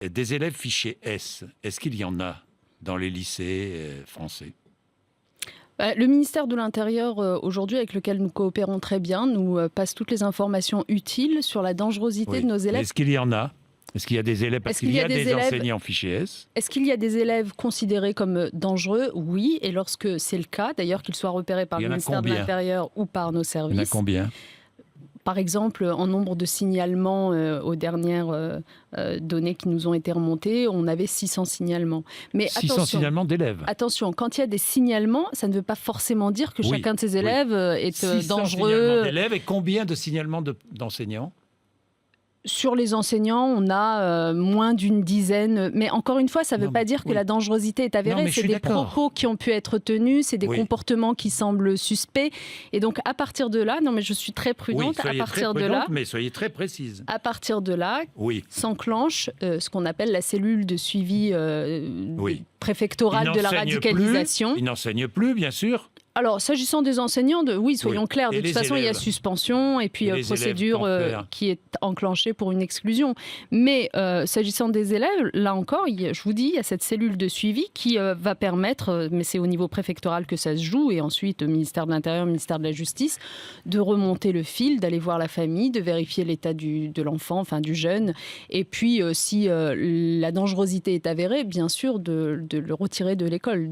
Des élèves fichés S, est-ce qu'il y en a dans les lycées français? Le ministère de l'Intérieur, aujourd'hui, avec lequel nous coopérons très bien, nous passe toutes les informations utiles sur la dangerosité de nos Mais élèves. est-ce qu'il y en a? Est-ce qu'il y a des élèves? Parce Est-ce qu'il qu'il y y a a des des élèves enseignants fichés S. Est-ce qu'il y a des élèves considérés comme dangereux? Oui, et lorsque c'est le cas, d'ailleurs qu'ils soient repérés par Il y le en a ministère de combien? l'Intérieur ou par nos Il y en a services, combien? par exemple, en nombre de signalements aux dernières données qui nous ont été remontées, on avait 600 signalements. Mais 600 signalements d'élèves. attention, quand il y a des signalements, ça ne veut pas forcément dire que Oui, chacun de ces oui. élèves est 600 signalements dangereux. d'élèves et combien de signalements d'enseignants? Sur les enseignants, on a moins d'une dizaine. Mais encore une fois, ça ne veut Non, pas mais dire que oui. la dangerosité est Non, avérée. mais je C'est suis des d'accord. propos qui ont pu être tenus, c'est des Oui. comportements qui semblent suspects. Et donc, à partir de là, non, mais je suis très Oui, prudente. À soyez très partir de prudente, là, mais soyez très précise. à partir de là, Oui. s'enclenche ce qu'on appelle la cellule de suivi Oui. préfectorale de la radicalisation. Ils n'enseignent plus, bien sûr. Alors, s'agissant des enseignants, oui, soyons Oui. clairs, Et de toute les façon, il y a élèves? suspension et puis Et les procédure élèves, qu'en faire? qui est enclenchée pour une exclusion. Mais s'agissant des élèves, là encore, je vous dis, il y a cette cellule de suivi qui va permettre, mais c'est au niveau préfectoral que ça se joue, et ensuite au ministère de l'Intérieur, ministère de la Justice, de remonter le fil, d'aller voir la famille, de vérifier l'état de l'enfant, enfin du jeune, et puis si la dangerosité est avérée, bien sûr, de le retirer de l'école.